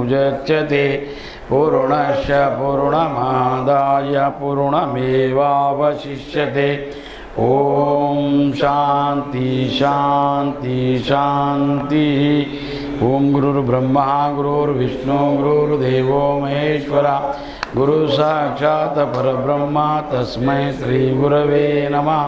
मुदच्यते पूर्णस्य पूर्णमादाय पूर्णमेवावशिष्यते। ओम शांति शांति शांति। ओम गुरुर्ब्रह्मा गुरुर्विष्णु गुरुर्देवो महेश्वरा गुरु साक्षात् परब्रह्मा तस्मै श्री गुरवे नमः।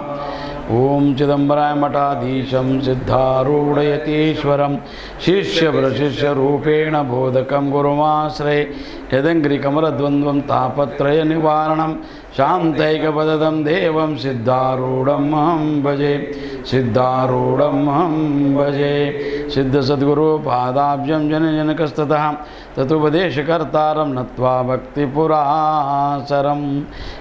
ओम चिदंबराय मठाधीशं सिद्धारूढ़यतीश्वरं शिष्य रूपेण बोधकं गुरुमाश्रये यदंग्रिकमलद्वन्द्वं तापत्रय निवारणं शान्तैकपदं देवं सिद्धारूढ़ं अहं भजे सिद्ध सद्गुरु पादाब्जं जनजनकस्ततः ततुपदेशकर्तारं नत्वा भक्तिपुरासरं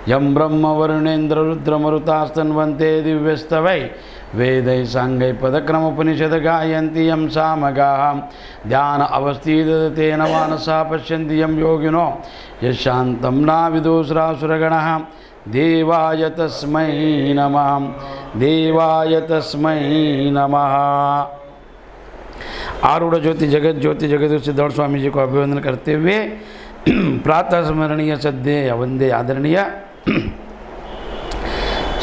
यं ब्रह्मवरुणेन्द्ररुद्रमरुतास्तन्वन्ते दिव्यस्तवै वेदै साङ्गै पदक्रमोपनिषद गायन्ति यं सामगाः ध्यान अवस्थितेन मानसा पश्यन्ति यं योगिनो यशान्तं नाविदुषरासुरगणः देवाय तस्मै नमः। आरूढ़ ज्योति जगत सिद्धार्थ स्वामी जी को अभिवंदन करते हुए प्रातः स्मरणीय सद्य वंदे आदरणीय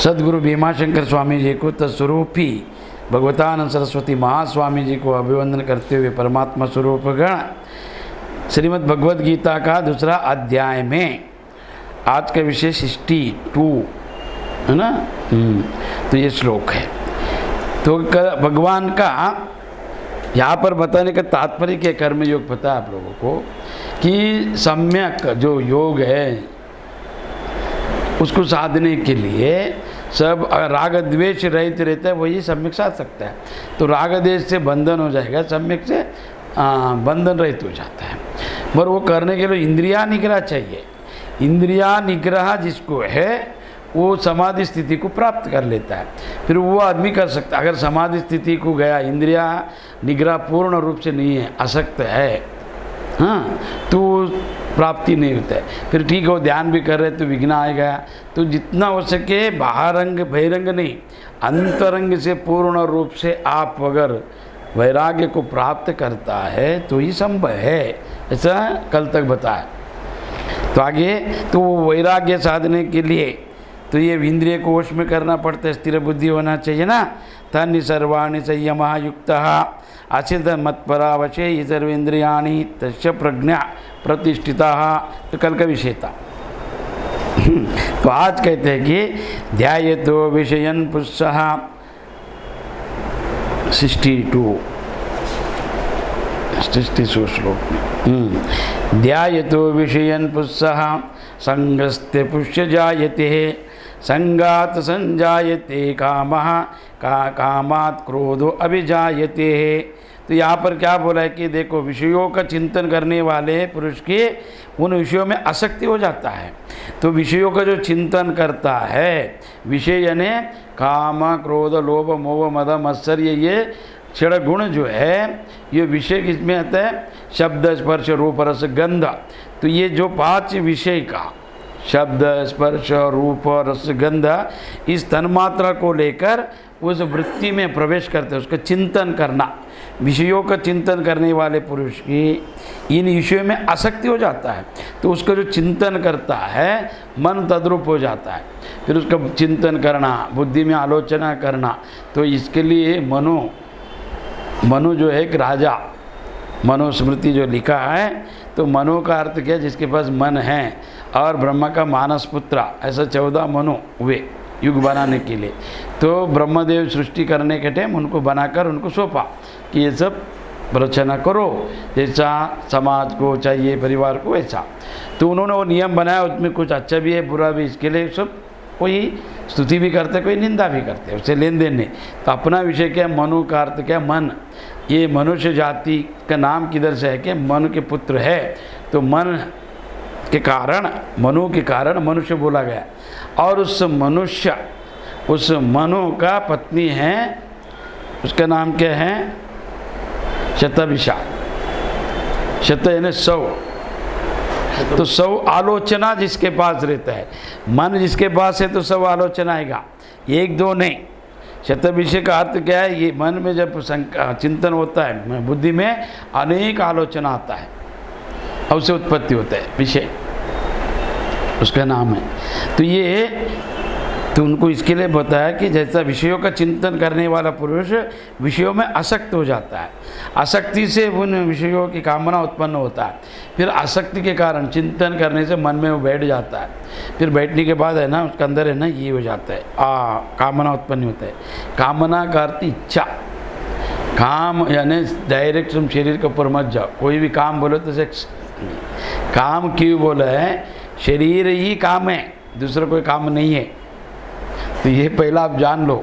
सद्गुरु भीमाशंकर स्वामी जी को तत्स्वरूपी भगवतानंद सरस्वती महास्वामी जी को अभिवंदन करते हुए परमात्मा स्वरूप गण श्रीमद् भगवद गीता का दूसरा अध्याय में आज का विषय 62 है ना। तो ये श्लोक है। तो भगवान का यहाँ पर बताने का तात्पर्य क्या, कर्म योग पता है आप लोगों को कि सम्यक जो योग है उसको साधने के लिए सब राग द्वेष रहित रहता है वही सम्यक साध सकता है। तो राग द्वेष से बंधन हो जाएगा, सम्यक से बंधन रहित हो जाता है। पर वो करने के लिए इंद्रिया निग्रह चाहिए। इंद्रिया निग्रह जिसको है वो समाधि स्थिति को प्राप्त कर लेता है, फिर वो आदमी कर सकता है। अगर समाधि स्थिति को गया, इंद्रिया निग्रह पूर्ण रूप से नहीं है, असक्त है, हाँ, तो प्राप्ति नहीं होता है। फिर ठीक है वो ध्यान भी कर रहे तो विघ्न आएगा। तो जितना हो सके बाहरंग बहिरंग नहीं, अंतरंग से पूर्ण रूप से आप अगर वैराग्य को प्राप्त करता है तो ही संभव है, ऐसा कल तक बताया। तो आगे तो वैराग्य साधने के लिए तो ये इंद्रिय को वश में करना पड़ता है, स्थिर बुद्धि होना चाहिए ना। तन्नि सर्वाणि संयमः युक्तः आसीत् मत्परावशे ये सर्वेन्द्रियाणि तस्य प्रज्ञा प्रतिष्ठिता। तो कल का विषय था। तो आज कहते हैं कि ध्यायतो विषयन् पुंसः 62 श्लोक में ध्यायतो विषयन् पुंसः संगस्ते पुष्य जायते संगात संजायते कामः कामात् क्रोधो अभिजायते। तो यहाँ पर क्या बोला है कि देखो विषयों का चिंतन करने वाले पुरुष के उन विषयों में आसक्ति हो जाता है। तो विषयों का जो चिंतन करता है, विषय यानी काम क्रोध लोभ मोह मद मत्सर्य, ये क्षण गुण जो है ये विषय किसमें आता है, शब्द स्पर्श रूप रस गंध। तो ये जो 5 विषय का शब्द स्पर्श रूप रस गंध, इस तन्मात्रा को लेकर उस वृत्ति में प्रवेश करते हैं, उसका चिंतन करना। विषयों का चिंतन करने वाले पुरुष की इन विषयों में आसक्ति हो जाता है, तो उसका जो चिंतन करता है मन तद्रूप हो जाता है। फिर उसका चिंतन करना, बुद्धि में आलोचना करना। तो इसके लिए मनु जो है एक राजा, मनुस्मृति जो लिखा है, तो मनु का अर्थ क्या है, जिसके पास मन है। और ब्रह्मा का मानस पुत्र, ऐसा 14 मनु हुए युग बनाने के लिए। तो ब्रह्मदेव सृष्टि करने के टाइम उनको बनाकर उनको सौंपा कि ये सब रचना करो, जैसा समाज को चाहिए परिवार को वैसा। तो उन्होंने वो नियम बनाया, उसमें कुछ अच्छा भी है बुरा भी। इसके लिए सब कोई स्तुति भी करते, कोई निंदा भी करते, उससे लेन देन नहीं। तो अपना विषय क्या, मनु का अर्थ क्या, मन। ये मनुष्य जाति का नाम किधर से है कि मनु के पुत्र है, तो मन के कारण, मनु के कारण मनुष्य बोला गया। और उस मनु का पत्नी है, उसका नाम क्या है, शतभिषा। शत यानी 100। तो 100 आलोचना जिसके पास रहता है, मन जिसके पास है तो 100 आलोचना आएगा, 1-2 नहीं। शतभिषेक का अर्थ क्या है, ये मन में जब चिंतन होता है, बुद्धि में अनेक आलोचना आता है। और उससे उत्पत्ति होता है विषय, उसका नाम है। तो ये तो उनको इसके लिए बताया कि जैसा विषयों का चिंतन करने वाला पुरुष विषयों में आसक्त हो जाता है, आसक्ति से उन विषयों की कामना उत्पन्न होता है, फिर आसक्ति के कारण चिंतन करने से मन में वो बैठ जाता है, फिर बैठने के बाद है ना उसके अंदर है ना ये हो जाता है कामना उत्पन्न होता है। कामना का अर्थ इच्छा, काम यानी डायरेक्ट तुम शरीर के ऊपर मत जाओ, कोई भी काम बोलो तो सेक्स काम क्यों बोला है, शरीर ही काम है, दूसरा कोई काम नहीं है। तो ये पहला आप जान लो।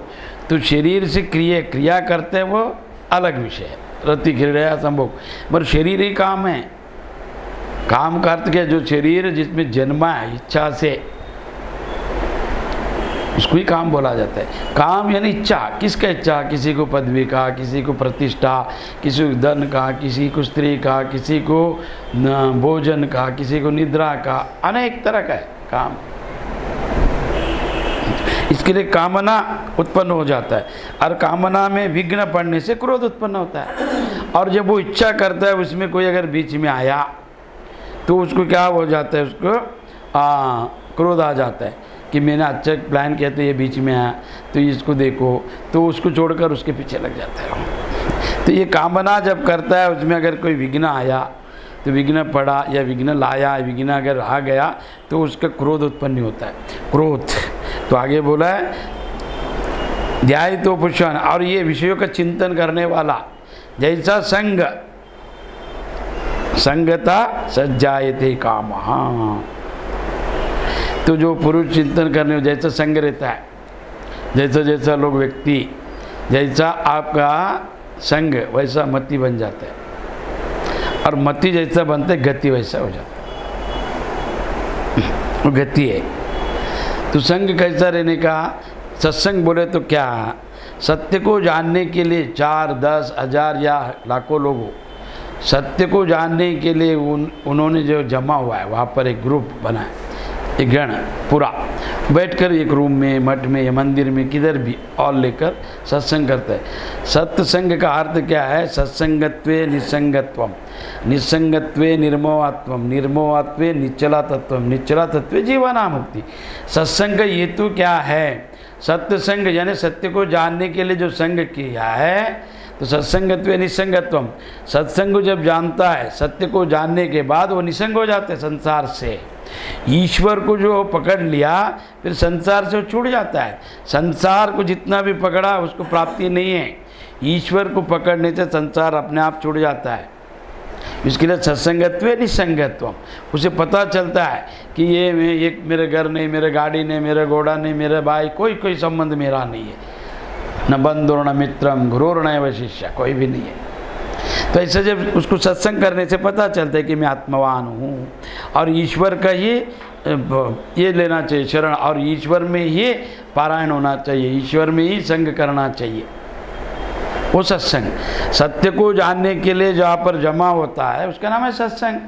तो शरीर से क्रिया करते हैं वो अलग विषय है, रति क्रिया संभोग, पर शरीर ही काम है। काम का अर्थ क्या, जो शरीर जिसमें जन्मा है इच्छा से, उसको ही काम बोला जाता है। काम यानी इच्छा, किसका इच्छा, किसी को पदवी का, किसी को प्रतिष्ठा, किसी को धन का, किसी को स्त्री का, किसी को भोजन का, किसी को निद्रा का, अनेक तरह का है काम। इसके लिए कामना उत्पन्न हो जाता है, और कामना में विघ्न पड़ने से क्रोध उत्पन्न होता है। और जब वो इच्छा करता है उसमें कोई अगर बीच में आया तो उसको क्या हो जाता है, उसको क्रोध आ जाता है कि मैंने अच्छा प्लान किया तो ये बीच में आया तो इसको देखो, तो उसको छोड़कर उसके पीछे लग जाता है। तो ये कामना जब करता है उसमें अगर कोई विघ्न आया तो विघ्न पड़ा या विघ्न लाया, विघ्न अगर आ गया तो उसका क्रोध उत्पन्न होता है, क्रोध। तो आगे बोला है ध्याय तो पुरुषान, और ये विषयों का चिंतन करने वाला जैसा संग संगता सज्जायते काम। हाँ, तो जो पुरुष चिंतन करने में जैसा संग रहता है, जैसा जैसा लोग व्यक्ति जैसा आपका संग वैसा मति बन जाता है, और मति जैसा बनते गति वैसा हो जाता है, वो गति है। तो संग कैसा रहने का, सत्संग बोले तो क्या, सत्य को जानने के लिए 4, 10, 1000 या लाखों लोग सत्य को जानने के लिए उन्होंने जो जमा हुआ है वहाँ पर एक ग्रुप बना है, एक गण पूरा बैठकर एक रूम में, मठ में या मंदिर में किधर भी और लेकर सत्संग करता है। सत्संग का अर्थ क्या है, सत्संगत्वे निसंगत्वम, निसंगत्वे निर्मोहत्वम, निर्मोहत्वे निश्चला तत्वम, निश्चला तत्वे जीवनामुक्ति। सत्संग का हेतु क्या है, सत्संग यानी सत्य को जानने के लिए जो संग किया है, तो सत्संगत्वे निसंगत्वम, सत्संग जब जानता है सत्य को जानने के बाद वो निसंग हो जाते हैं संसार से। ईश्वर को जो पकड़ लिया फिर संसार से वो छूट जाता है। संसार को जितना भी पकड़ा उसको प्राप्ति नहीं है, ईश्वर को पकड़ने से संसार अपने आप छूट जाता है। इसके लिए सत्संगत्वे निसंगत्वम, उसे पता चलता है कि ये मेरे घर नहीं, मेरे गाड़ी नहीं, मेरे घोड़ा नहीं, मेरे भाई, कोई संबंध मेरा नहीं है, न बंधुर न मित्रम गुरुर न शिष्य, कोई भी नहीं है। तो ऐसे जब उसको सत्संग करने से पता चलता है कि मैं आत्मवान हूँ, और ईश्वर का ही ये लेना चाहिए शरण, और ईश्वर में ही पारायण होना चाहिए, ईश्वर में ही संग करना चाहिए। वो सत्संग, सत्य को जानने के लिए जहाँ पर जमा होता है उसका नाम है सत्संग।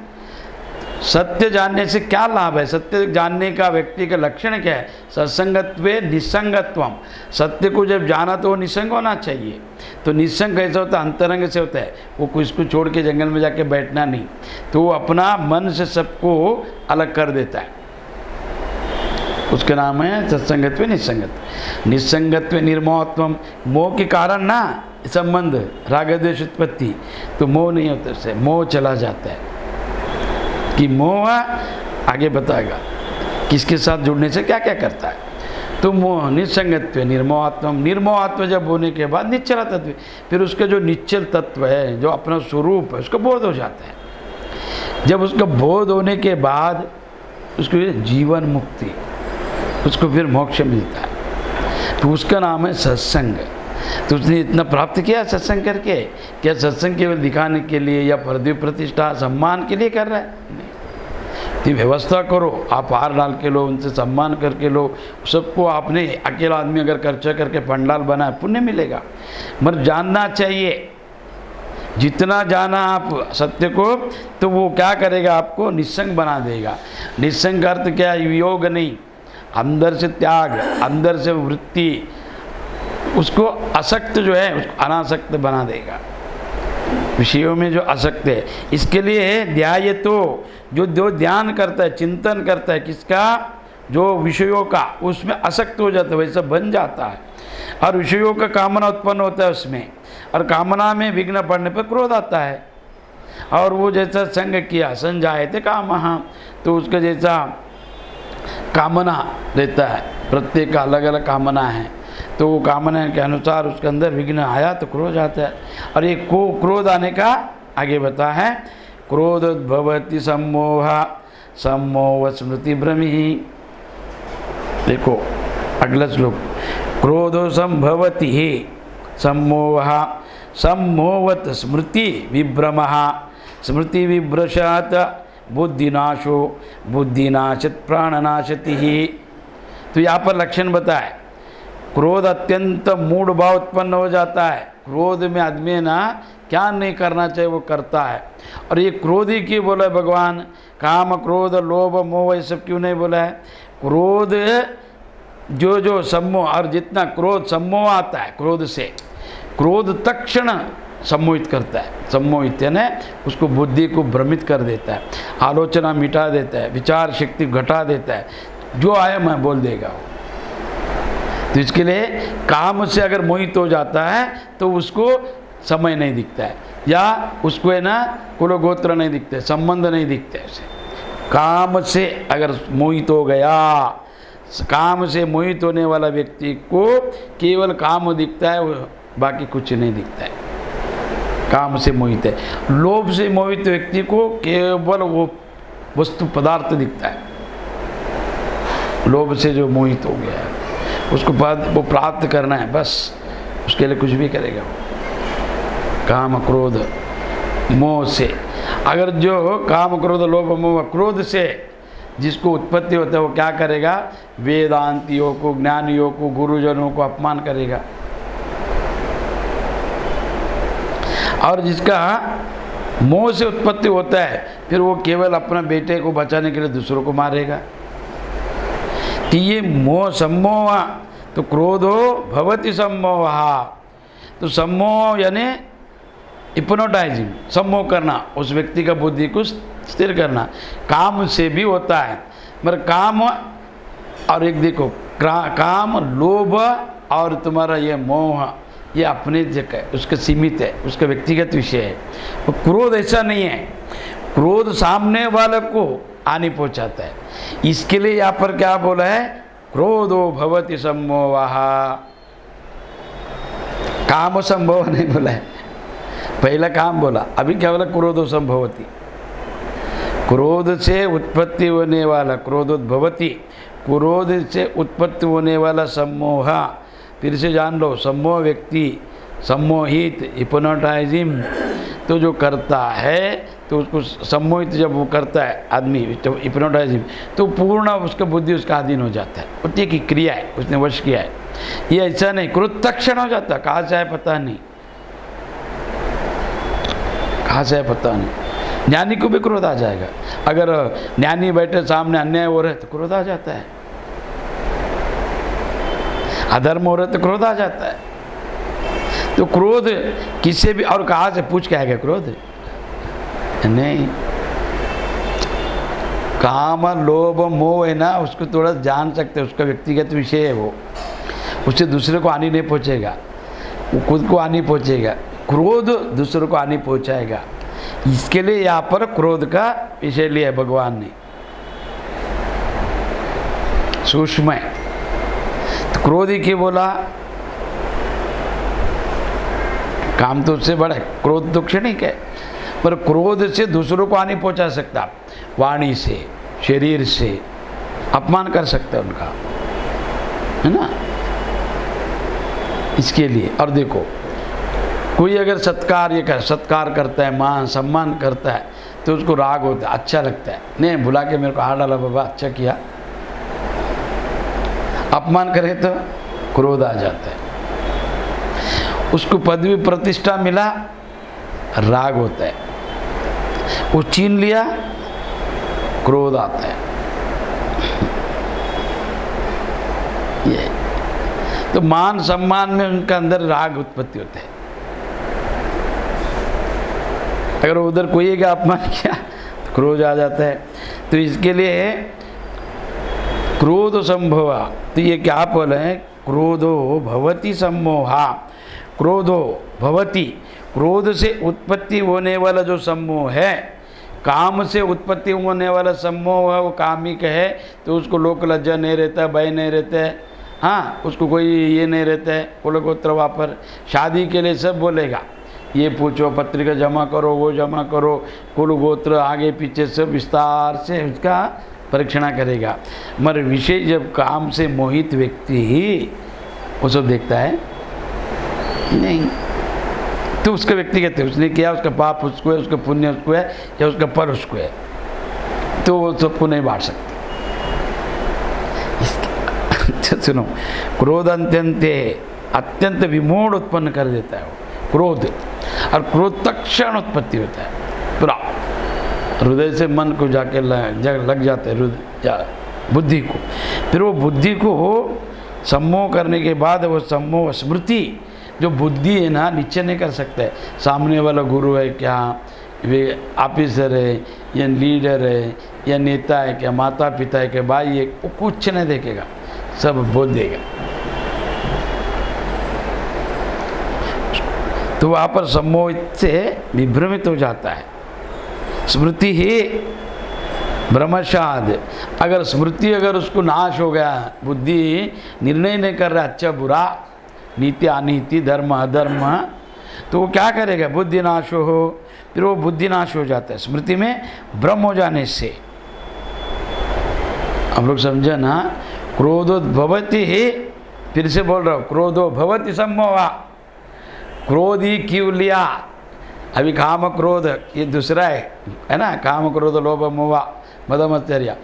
सत्य जानने से क्या लाभ है, सत्य जानने का व्यक्ति का लक्षण क्या है, सत्संगत्वे निसंगत्वम, सत्य को जब जाना तो वो निसंग होना चाहिए। तो निसंग कैसा होता है, अंतरंग से होता है, वो कुछ को छोड़ के जंगल में जाके बैठना नहीं, तो वो अपना मन से सबको अलग कर देता है, उसका नाम है सत्संगत्व निसंगत्व। निसंगत्व निर्मोहत्वम, मोह के कारण ना संबंध रागद्वेष उत्पत्ति, तो मोह नहीं होता, उससे मोह चला जाता है कि मोह आगे बताएगा किसके साथ जुड़ने से क्या क्या करता है। तो मोह निसंगत्व निर्मोहात्म, निर्मोहात्म जब होने के बाद निश्चला तत्व, फिर उसका जो निश्चल तत्व है जो अपना स्वरूप है उसका बोध हो जाता है। जब उसका बोध होने के बाद उसको जीवन मुक्ति, उसको फिर मोक्ष मिलता है, तो उसका नाम है सत्संग। तो उसने इतना प्राप्त किया सत्संग करके, क्या सत्संग केवल दिखाने के लिए या पदवी प्रतिष्ठा सम्मान के लिए कर रहा है, नहीं। तो व्यवस्था करो, आप हार डाल के लो, उनसे सम्मान करके लो, सबको आपने अकेला आदमी अगर खर्चा करके पंडाल बनाए पुण्य मिलेगा। मगर जानना चाहिए, जितना जाना आप सत्य को, तो वो क्या करेगा, आपको निस्संग बना देगा। निस्संग का अर्थ क्या है, वियोग नहीं, अंदर से त्याग, अंदर से वृत्ति, उसको आसक्त जो है उसको अनासक्त बना देगा। विषयों में जो आसक्त है, इसके लिए ध्याय तो जो ध्यान करता है, चिंतन करता है किसका, जो विषयों का, उसमें आसक्त हो जाता है, वैसा बन जाता है। और विषयों का कामना उत्पन्न होता है उसमें, और कामना में विघ्न पड़ने पर क्रोध आता है। और वो जैसा संग किया संजायते कामः, तो उसका जैसा कामना रहता है, प्रत्येक का अलग अलग कामना है, तो वो कामना के अनुसार उसके अंदर विघ्न आया तो क्रोध आता है। और ये क्रोध आने का आगे बता है, क्रोधोद्भवति सम्मोह सम्मोह स्मृति भ्रमिः। देखो अगला श्लोक, क्रोधो संभवति सम्मोह सम्मोहवत स्मृति विभ्रमः स्मृति विभ्रशात बुद्धिनाशो बुद्धिनाशत प्राणनाशति। तो यहाँ पर लक्षण बताए, क्रोध अत्यंत मूढ़ भाव उत्पन्न हो जाता है। क्रोध में आदमी ना क्या नहीं करना चाहिए वो करता है। और ये क्रोध ही क्यों बोला है भगवान, काम क्रोध लोभ मोह ये सब क्यों नहीं बोला है। क्रोध जो सम्मोह, और जितना क्रोध सम्मोह आता है क्रोध से, क्रोध तक्षण सम्मोहित करता है। सम्मोहित यानी उसको बुद्धि को भ्रमित कर देता है, आलोचना मिटा देता है, विचार शक्ति घटा देता है, जो आया मैं बोल देगा वो। तो इसके लिए काम से अगर मोहित हो जाता है तो उसको समय नहीं दिखता है, या उसको है ना कुल गोत्र नहीं दिखते, संबंध नहीं दिखते उसे। काम से अगर मोहित हो गया, काम से मोहित होने वाला व्यक्ति को केवल काम दिखता है, बाकी कुछ नहीं दिखता है। काम से मोहित है। लोभ से मोहित व्यक्ति को केवल वो वस्तु पदार्थ दिखता है। लोभ से जो मोहित हो गया है उसको वो प्राप्त करना है, बस उसके लिए कुछ भी करेगा वो। काम क्रोध मोह से, अगर जो काम क्रोध लोभ मोह क्रोध से जिसको उत्पत्ति होता है वो क्या करेगा, वेदांतियों को, ज्ञानियों को, गुरुजनों को अपमान करेगा। और जिसका मोह से उत्पत्ति होता है फिर वो केवल अपना बेटे को बचाने के लिए दूसरों को मारेगा। कि ये मोह सम्मोह, तो क्रोधो भवति सम्मोह। तो सम्मोह यानी हिप्नोटाइजिंग, सम्मोह करना, उस व्यक्ति का बुद्धि को स्थिर करना। काम से भी होता है, मगर काम और एक देखो काम लोभ और तुम्हारा ये मोह ये अपने जगह है, उसका सीमित है, उसका व्यक्तिगत विषय है। तो क्रोध ऐसा नहीं है, क्रोध सामने वाले को हानि पहुंचाता है। इसके लिए यहाँ पर क्या बोला है, क्रोधो भवति सम्मोहः। काम संभव नहीं बोला है, पहला काम बोला, अभी क्या बोला, क्रोधो संभवति। क्रोध से उत्पत्ति होने वाला क्रोधोद्भवति, क्रोध से उत्पत्ति होने वाला सम्मोह। फिर से जान लो, सम्मोह व्यक्ति सम्मोहित हिप्नोटाइजिंग तो जो करता है, तो उसको सम्मोहित जब वो करता है आदमी तो हिप्नोटाइजिंग, तो पूर्ण उसका बुद्धि उसका अधीन हो जाता है। उतनी की क्रिया है, उसने वश किया है। ये ऐसा नहीं क्रोध तक्षण हो जाता, कहाँ से आए पता नहीं, कहाँ से आए पता नहीं। ज्ञानी को भी क्रोध आ जाएगा, अगर ज्ञानी बैठे सामने अन्याय हो रहे तो क्रोध आ जाता है, अधर्म हो रहे तो क्रोध आ जाता है। तो क्रोध किसी भी, और कहाँ से पूछ के आएगा क्रोध, नहीं। काम लोभ मोह है ना, उसको थोड़ा जान सकते हैं, उसका व्यक्तिगत विषय है वो, उससे दूसरे को हानि नहीं पहुँचेगा, वो खुद को हानि पहुँचेगा। क्रोध दूसरों को हानि पहुँचाएगा। इसके लिए यहाँ पर क्रोध का विषय लिया है भगवान ने, सूक्ष्म है। तो क्रोध ही क्यों बोला, काम तो उससे बड़ा है, क्रोध तो क्षणिक है, पर क्रोध से दूसरों को हानि पहुंचा सकता, वाणी से, शरीर से अपमान कर सकता है उनका, है ना। इसके लिए, और देखो कोई अगर सत्कार करता है, मान सम्मान करता है, तो उसको राग होता है, अच्छा लगता है, नहीं बुला के मेरे को हाथ डाला बाबा अच्छा किया। अपमान करे तो क्रोध आ जाता है। उसको पदवी प्रतिष्ठा मिला, राग होता है। वो छीन लिया, क्रोध आता है। ये तो मान सम्मान में उनका अंदर राग उत्पत्ति होता है। अगर उधर कोई का अपमान किया तो क्रोध आ जाता है। तो इसके लिए क्रोध संभवा, तो ये क्या बोले हैं, क्रोधो भवति सम्मोहा, क्रोधो भवति, क्रोध से उत्पत्ति होने वाला जो सम्मोह है, काम से उत्पत्ति होने वाला सम्मोह है, वो कामिक है, तो उसको लोक लज्जा नहीं रहता, भय नहीं रहता है, हाँ, उसको कोई ये नहीं रहता है, कुल गोत्र वापर। शादी के लिए सब बोलेगा, ये पूछो, पत्रिका जमा करो, वो जमा करो, कुल गोत्र आगे पीछे सब विस्तार से उसका परीक्षण करेगा। मगर विषय जब काम से मोहित व्यक्ति ही वो सब देखता है नहीं, तो उसका व्यक्ति कहते हैं उसने किया, उसका पाप उसको है, उसका पुण्य उसको है, या उसका पर उसको है, तो वो सबको नहीं बांट सकते। सुनो, क्रोध अत्यंत विमोड़ उत्पन्न कर देता है वो क्रोध, और क्रोध तक्षण उत्पत्ति होता है, पूरा हृदय से मन को जाके लग जाते हैं बुद्धि को। फिर वो बुद्धि को सम्मोह करने के बाद वो सम्मोह स्मृति जो बुद्धि है ना नीचे नहीं कर सकता है। सामने वाला गुरु है क्या, वे ऑफिसर है या लीडर है या नेता है क्या, माता पिता है क्या, भाई है, वो कुछ नहीं देखेगा, सब बोल देगा। तो वहाँ पर सम्मोह से विभ्रमित हो जाता है। स्मृति ही ब्रह्मशाद, अगर स्मृति अगर उसको नाश हो गया, बुद्धि निर्णय नहीं कर रहा अच्छा बुरा, नीति अनीति, धर्म अधर्म, तो वो क्या करेगा, बुद्धि नाश हो, फिर वो बुद्धि नाश हो जाता है स्मृति में भ्रम हो जाने से। आप लोग समझे ना, क्रोधोद्भवति ही, फिर से बोल रहा हूँ, क्रोधो भवति सम्मोहा, क्रोध ही क्यों लिया, अभी काम क्रोध ये दूसरा है ना, काम क्रोध लोभ मोह मद मत्सर्य,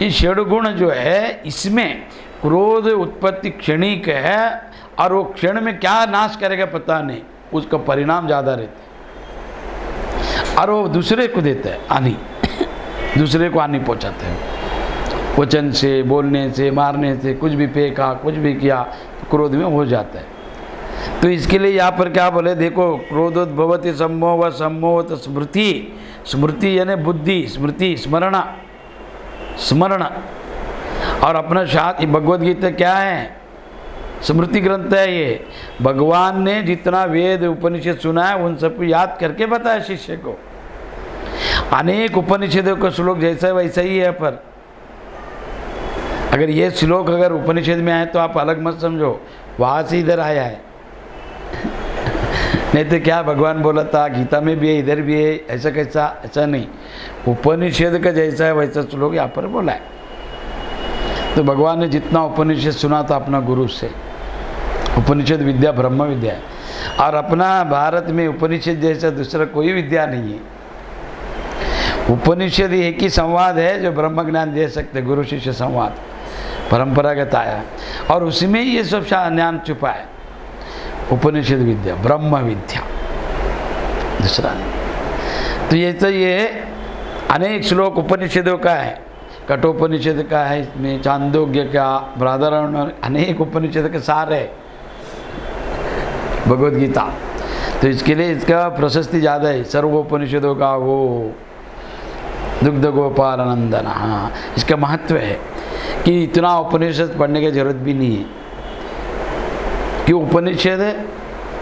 ये षड गुण जो है इसमें क्रोध उत्पत्ति क्षणिक है, और वो क्षण में क्या नाश करेगा पता नहीं, उसका परिणाम ज़्यादा रहता है, और वो दूसरे को देता है हानि, दूसरे को हानि पहुँचाते हैं, वचन से, बोलने से, मारने से, कुछ भी फेंका, कुछ भी किया, क्रोध में हो जाता है। तो इसके लिए यहाँ पर क्या बोले, देखो, क्रोधोद्भवति सम्मोह व सम्मोह तो स्मृति, स्मृति यानी बुद्धि, स्मृति स्मरण, स्मरण, और अपना शास्त्र भगवद गीता क्या है, स्मृति ग्रंथ है ये। भगवान ने जितना वेद उपनिषद सुना है उन सबको याद करके बताया शिष्य को। अनेक उपनिषदों का श्लोक जैसा वैसा ही है, पर अगर ये श्लोक अगर उपनिषद में आए तो आप अलग मत समझो, वहाँ से इधर आया है। नहीं तो क्या भगवान बोला था, गीता में भी है, इधर भी है, ऐसा कैसा, ऐसा नहीं, उपनिषद का जैसा है वैसा श्लोक यहाँ पर बोला है। तो भगवान ने जितना उपनिषद सुना था अपना गुरु से, उपनिषद विद्या ब्रह्म विद्या है, और अपना भारत में उपनिषद जैसा दूसरा कोई विद्या नहीं है। उपनिषद एक ही संवाद है जो ब्रह्म ज्ञान दे सकते, गुरु शिष्य संवाद परंपरागत आया, और उसमें ये सब ज्ञान छुपा है, उपनिषद विद्या ब्रह्म विद्या, दूसरा नहीं। तो ये अनेक श्लोक उपनिषदों का है, कठोपनिषद का है, इसमें चांदोग्य का, बृहदारण्यक, अनेक उपनिषद के सार है भगवद गीता। तो इसके लिए इसका प्रशस्ति ज़्यादा है, सर्वोपनिषदों का वो दुग्ध गोपाल नंदन, हाँ, इसका महत्व है कि इतना उपनिषद पढ़ने की जरूरत भी नहीं है, कि उपनिषद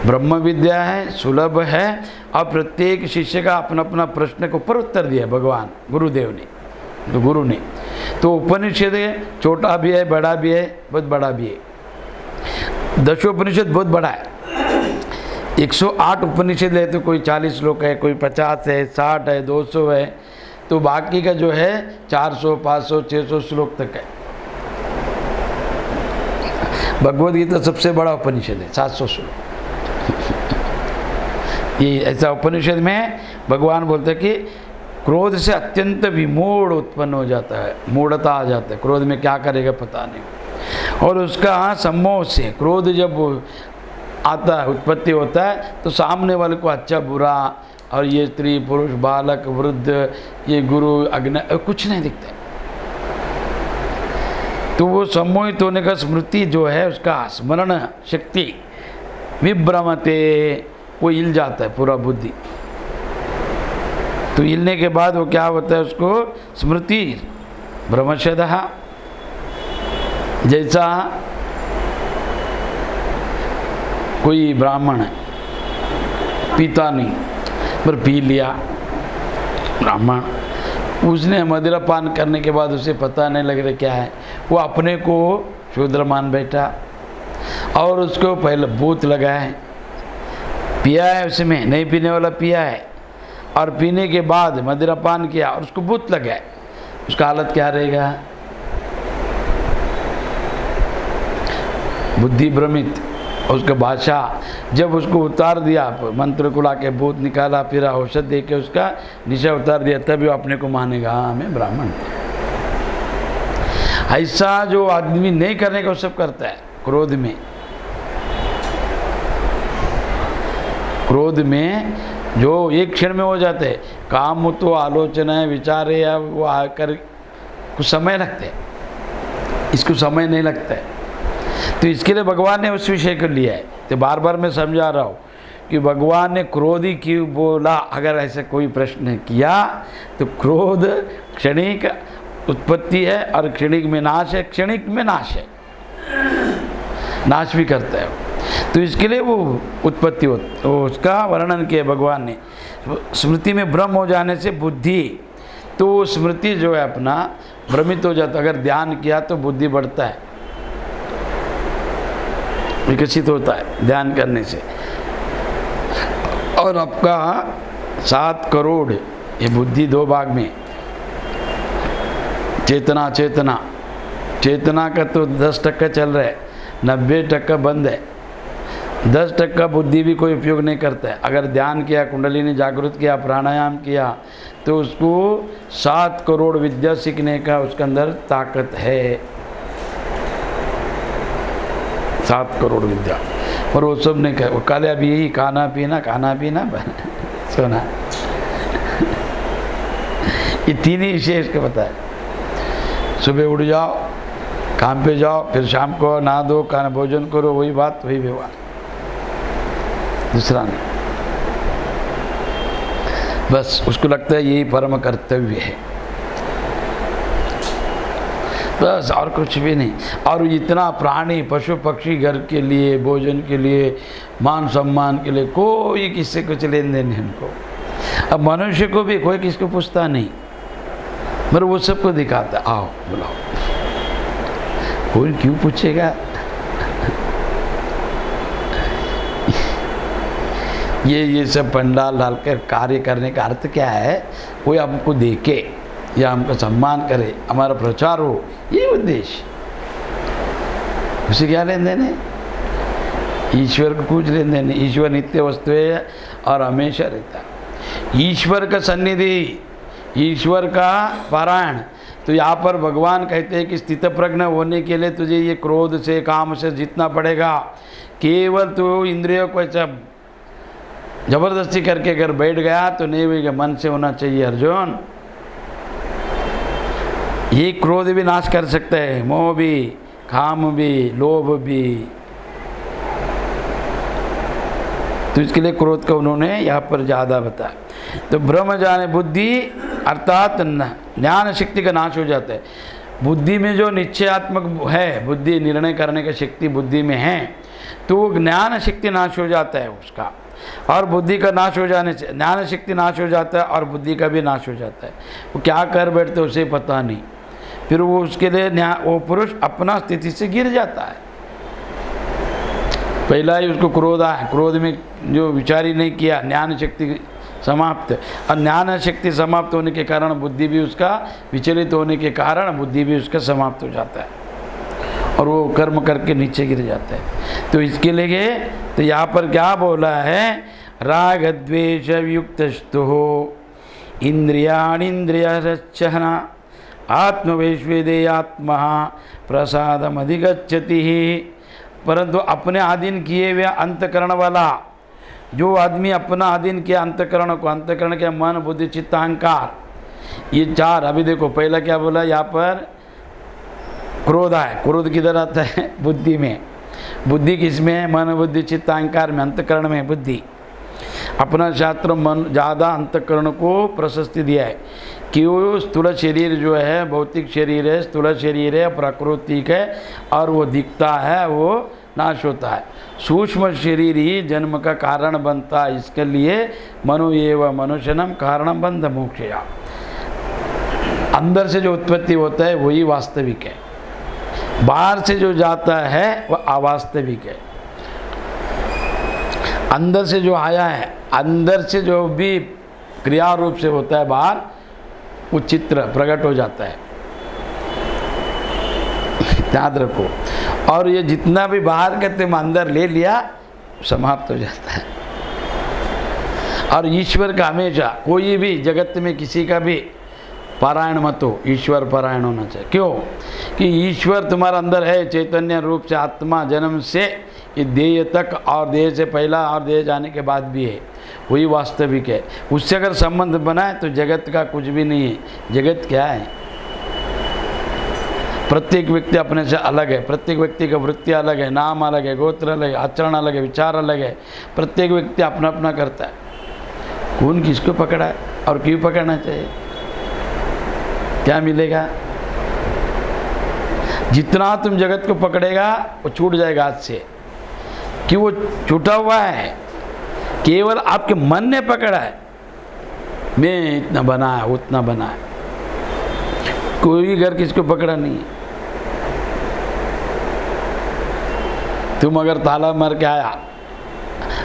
ब्रह्म विद्या है, सुलभ है, और प्रत्येक शिष्य का अपना अपना प्रश्न के ऊपर उत्तर दिया भगवान गुरुदेव ने, तो गुरु ने। तो उपनिषद छोटा भी है, बड़ा भी है, बहुत बड़ा भी है। दशोपनिषद बहुत बड़ा है, 108 उपनिषद है, तो कोई 40 श्लोक है, कोई 50 है, 60 है, 200 है, तो बाकी का जो है 400, 500, 600 श्लोक तक है। भगवद गीता सबसे बड़ा उपनिषद है, 700 श्लोक। ये ऐसा उपनिषद में भगवान बोलते हैं कि क्रोध से अत्यंत विमूढ़ उत्पन्न हो जाता है, मूढ़ता आ जाता है, क्रोध में क्या करेगा पता नहीं। और उसका सम्मोह से क्रोध जब आता है, उत्पत्ति होता है, तो सामने वाले को अच्छा बुरा, और ये स्त्री पुरुष बालक वृद्ध, ये गुरु अज्ञा, कुछ नहीं दिखता। तो वो सम्मोहित होने का स्मृति जो है, उसका स्मरण शक्ति विभ्रमते, वो हिल जाता है पूरा बुद्धि। तो हिलने के बाद वो क्या होता है, उसको स्मृति ब्रह्मशदः। जैसा कोई ब्राह्मण है, पीता नहीं पर पी लिया ब्राह्मण, उसने मदिरा पान करने के बाद उसे पता नहीं लग रहा क्या है, वो अपने को शूद्र मान बैठा और उसको पहले भूत लगा है, पिया है उसमें, नहीं पीने वाला पिया है और पीने के बाद मदिरा पान किया और उसको भूत लगा है, उसका हालत क्या रहेगा? बुद्धि भ्रमित, उसका भाषा जब उसको उतार दिया, मंत्र को लाके भूत निकाला, फिर औषध दे के उसका निशा उतार दिया, तभी वो अपने को मानेगा हाँ मैं ब्राह्मण। ऐसा जो आदमी नहीं करने का वो सब करता है क्रोध में। क्रोध में जो एक क्षण में हो जाते हैं, काम तो आलोचना है, विचार है, वो आकर कुछ समय लगते हैं, इसको समय नहीं लगता है। तो इसके लिए भगवान ने उस विषय को लिया है। तो बार बार मैं समझा रहा हूँ कि भगवान ने क्रोधी क्यों बोला। अगर ऐसा कोई प्रश्न किया तो क्रोध क्षणिक उत्पत्ति है और क्षणिक में नाश है, क्षणिक में नाश है, नाश भी करता है। तो इसके लिए वो उत्पत्ति हो, उसका वर्णन किया भगवान ने। स्मृति में भ्रम हो जाने से बुद्धि, तो स्मृति जो है अपना भ्रमित हो जाता। अगर ध्यान किया तो बुद्धि बढ़ता है, विकसित होता है ध्यान करने से। और आपका 7 करोड़ ये बुद्धि 2 भाग में, चेतना चेतना चेतना का तो 10% चल रहा है, 90% बंद है। 10% बुद्धि भी कोई उपयोग नहीं करता है। अगर ध्यान किया, कुंडलिनी जागृत किया, प्राणायाम किया, तो उसको 7 करोड़ विद्या सीखने का उसके अंदर ताकत है। 7 करोड़ विद्या, और वो सब ने कहा, वो काले अभी यही खाना पीना सोना ये 3 ही विशेष के बताए। सुबह उठ जाओ, काम पे जाओ, फिर शाम को नहा दो, खाना भोजन करो, वही बात वही व्यवहार, दूसरा नहीं। बस उसको लगता है यही परम कर्तव्य है, बस और कुछ भी नहीं। और इतना प्राणी पशु पक्षी घर के लिए, भोजन के लिए, मान सम्मान के लिए कोई किससे कुछ लेन देन नहीं उनको। अब मनुष्य को भी कोई किसको पूछता नहीं, मगर वो सबको दिखाता, आओ बुलाओ, कोई क्यों पूछेगा। ये सब पंडाल डालकर कार्य करने का अर्थ क्या है? कोई हमको देखे या हमको सम्मान करे, हमारा प्रचार हो, ये उद्देश्य। उसे क्या लेन देन है? ईश्वर को कुछ लेन देन नहीं। ईश्वर नित्य वस्तु है और हमेशा रहता है। ईश्वर का सन्निधि, ईश्वर का पारायण। तो यहाँ पर भगवान कहते हैं कि स्थित प्रज्ञ होने के लिए तुझे ये क्रोध से, काम से जीतना पड़ेगा। केवल तो इंद्रियों को सब जबरदस्ती करके अगर बैठ गया तो नहीं होगा, मन से होना चाहिए अर्जुन। ये क्रोध भी नाश कर सकता है, मोह भी, काम भी, लोभ भी। तो इसके लिए क्रोध को उन्होंने यहाँ पर ज़्यादा बताया। तो ब्रह्म जाने बुद्धि अर्थात ज्ञान शक्ति का नाश हो जाता है। बुद्धि में जो निश्चयात्मक है, बुद्धि निर्णय करने की शक्ति बुद्धि में है, तो ज्ञान शक्ति नाश हो जाता है उसका। और बुद्धि का नाश हो जाने से ज्ञान शक्ति नाश हो जाता है और बुद्धि का भी नाश हो जाता है। वो क्या कर बैठते उसे पता नहीं, फिर वो उसके लिए वो पुरुष अपना स्थिति से गिर जाता है। पहला ही उसको क्रोध आया, क्रोध में जो विचार ही नहीं किया, ज्ञान शक्ति समाप्त। और ज्ञान शक्ति समाप्त होने के कारण बुद्धि भी उसका विचलित होने के कारण बुद्धि भी उसका समाप्त हो जाता है और वो कर्म करके नीचे गिर जाता है। तो इसके लिए तो यहाँ पर क्या बोला है? राग द्वेष युक्तस्तु इंद्रियाणींद्रियरक्षणा आत्मवैश्वेदेयात्मा प्रसादम अधिगच्छति। परंतु अपने अधीन किए हुए अंतकरण वाला जो आदमी अपना अधीन किया अंतकरण को, अंतकरण के मन बुद्धि चित्त अहंकार, ये 4। अभी देखो पहला क्या बोला यहाँ पर? क्रोध है। क्रोध किधर आता है? बुद्धि में। बुद्धि किस में है? मन बुद्धि चित्त अहंकार में, अंतकरण में बुद्धि। अपना शास्त्र मन ज़्यादा अंतःकरण को प्रशस्ति दिया है कि वो स्थूल शरीर जो है भौतिक शरीर है, स्थूल शरीर है, प्राकृतिक है और वो दिखता है, वो नाश होता है। सूक्ष्म शरीर ही जन्म का कारण बनता है। इसके लिए मनो एव मनुष्यनम कारणम बंध मोक्षया, अंदर से जो उत्पत्ति होता है वही वास्तविक है, बाहर से जो जाता है वह अवास्तविक है। अंदर से जो आया है, अंदर से जो भी क्रिया रूप से होता है बाहर, वो चित्र प्रकट हो जाता है, याद रखो। और ये जितना भी बाहर के तुम अंदर ले लिया समाप्त हो जाता है। और ईश्वर का हमेशा कोई भी जगत में किसी का भी पारायण मत हो, ईश्वर पारायण होना चाहिए। क्यों कि ईश्वर तुम्हारा अंदर है, चैतन्य रूप से आत्मा जन्म से ये देह तक और देह से पहला और देह जाने के बाद भी है, वही वास्तविक है। उससे अगर संबंध बनाए तो जगत का कुछ भी नहीं है। जगत क्या है? प्रत्येक व्यक्ति अपने से अलग है, प्रत्येक व्यक्ति का वृत्ति अलग है, नाम अलग है, गोत्र अलग है, आचरण अलग है, विचार अलग है। प्रत्येक व्यक्ति अपना अपना करता है। कौन किसको पकड़ा है और क्यों पकड़ना चाहिए? क्या मिलेगा? जितना तुम जगत को पकड़ेगा वो छूट जाएगा हाथ से, कि वो छूटा हुआ है, केवल आपके मन ने पकड़ा है। मैं इतना बना है, उतना बना है, कोई घर किसको पकड़ा नहीं है। तुम अगर ताला मार के आया,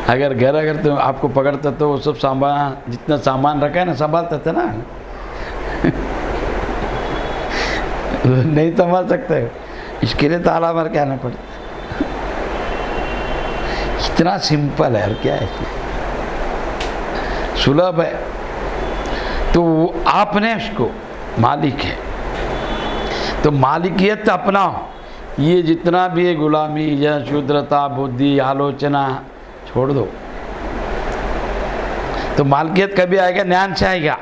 अगर घर अगर तुम आपको पकड़ता तो वो सब सामान, जितना सामान रखा है ना, संभालता था ना नहीं संभाल सकते, इसके लिए ताला मार के आना पड़ता। इतना सिंपल है, और क्या है, सुलभ है। तो आपने उसको मालिक है, तो मालिकियत अपनाओ। ये जितना भी है गुलामी या शूद्रता, बुद्धि, आलोचना छोड़ दो। तो मालिकियत कभी आएगा? ज्ञान से आएगा।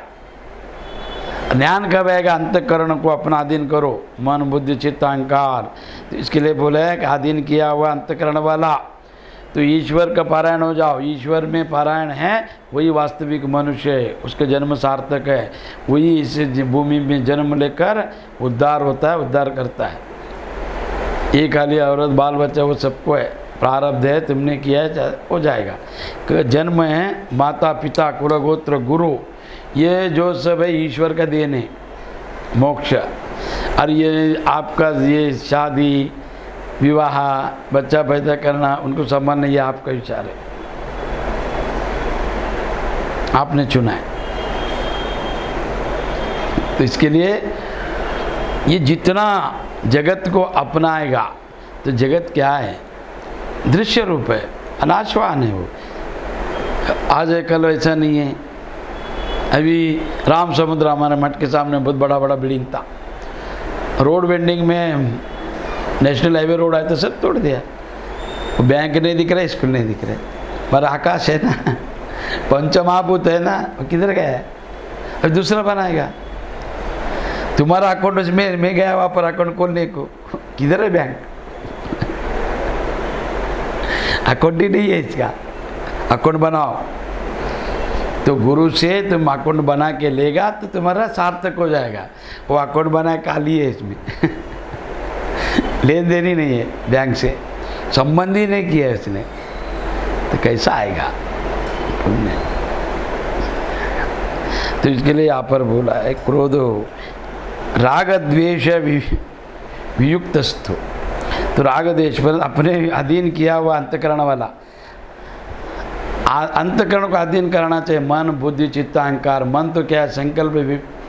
ज्ञान कब आएगा? अंतःकरण को अपना अधीन करो, मन बुद्धि चित्त अहंकार। तो इसके लिए बोला है कि अधीन किया हुआ अंतःकरण वाला, तो ईश्वर का पारायण हो जाओ। ईश्वर में पारायण है, वही वास्तविक मनुष्य है, उसका जन्म सार्थक है। वही इस भूमि में जन्म लेकर उद्धार होता है, उद्धार करता है। ये खाली औरत बाल बच्चा वो सबको है, प्रारब्ध है, तुमने किया है, हो जाएगा। जन्म है, माता पिता कुल गोत्र गुरु, ये जो सब है ईश्वर का देन है, मोक्ष। और ये आपका ये शादी विवाह बच्चा पैदा करना उनको संबंध नहीं है, आपका विचार है, आपने चुना है। तो इसके लिए ये जितना जगत को अपनाएगा, तो जगत क्या है? दृश्य रूप है, अनाशवान है। वो आज है कल ऐसा नहीं है। अभी राम समुद्र हमारे मठ के सामने बहुत बड़ा बड़ा बिल्डिंग था, रोड बेंडिंग में नेशनल हाईवे रोड आया तो सब तोड़ दिया। वो बैंक नहीं दिख रहा, स्कूल नहीं दिख रहे, पर आकाश है ना, पंचमहाभूत है ना, वो किधर गया है? और दूसरा बनाएगा। तुम्हारा अकाउंट में मैं गया वहाँ पर अकाउंट खोलने को, किधर है बैंक? अकाउंट ही नहीं है इसका। अकाउंट बनाओ, तो गुरु से तुम अकाउंट बना के लेगा तो तुम्हारा सार्थक हो जाएगा। वो अकाउंट बनाए काली है, इसमें लेन देन ही नहीं है, बैंक से संबंध ही नहीं किया है उसने, तो कैसा आएगा पुण्य? तो इसके लिए यहाँ पर बोला है क्रोधो राग द्वेष वियुक्तस्थो। तो राग द्वेष पर अपने अधीन किया हुआ अंतकरण वाला, अंतकरण को अधीन करना चाहिए। मन बुद्धि चित्त अहंकार। मन तो क्या है? संकल्प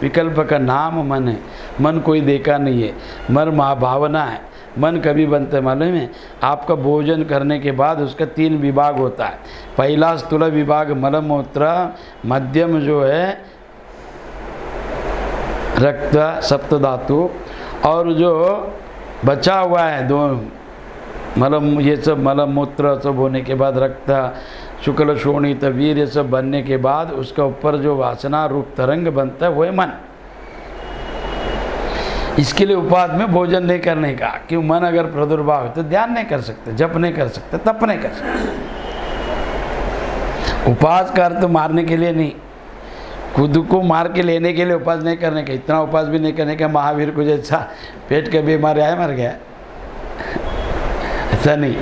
विकल्प का नाम मन है। मन कोई देखा नहीं है, मन महाभावना है। मन कभी बनता है मालूम है? आपका भोजन करने के बाद उसका 3 विभाग होता है। पहला स्थूल विभाग मलमूत्र, मध्यम जो है रक्त सप्त धातु, और जो बचा हुआ है 2 मलम, ये सब मलमूत्र सब होने के बाद रक्त शुक्ल शोणित वीर ये सब बनने के बाद उसका ऊपर जो वासना रूप तरंग बनता है वो है मन। इसके लिए उपाद में भोजन नहीं करने का, क्यों? मन अगर प्रादुर्भाव है तो ध्यान नहीं कर सकते, जप नहीं कर सकते, तप नहीं कर सकते। उपवास का अर्थ मारने के लिए नहीं, खुद को मार के लेने के लिए उपवास नहीं करने का। इतना उपवास भी नहीं करने का महावीर को जैसा पेट के बीमारी आया मर गया, ऐसा नहीं।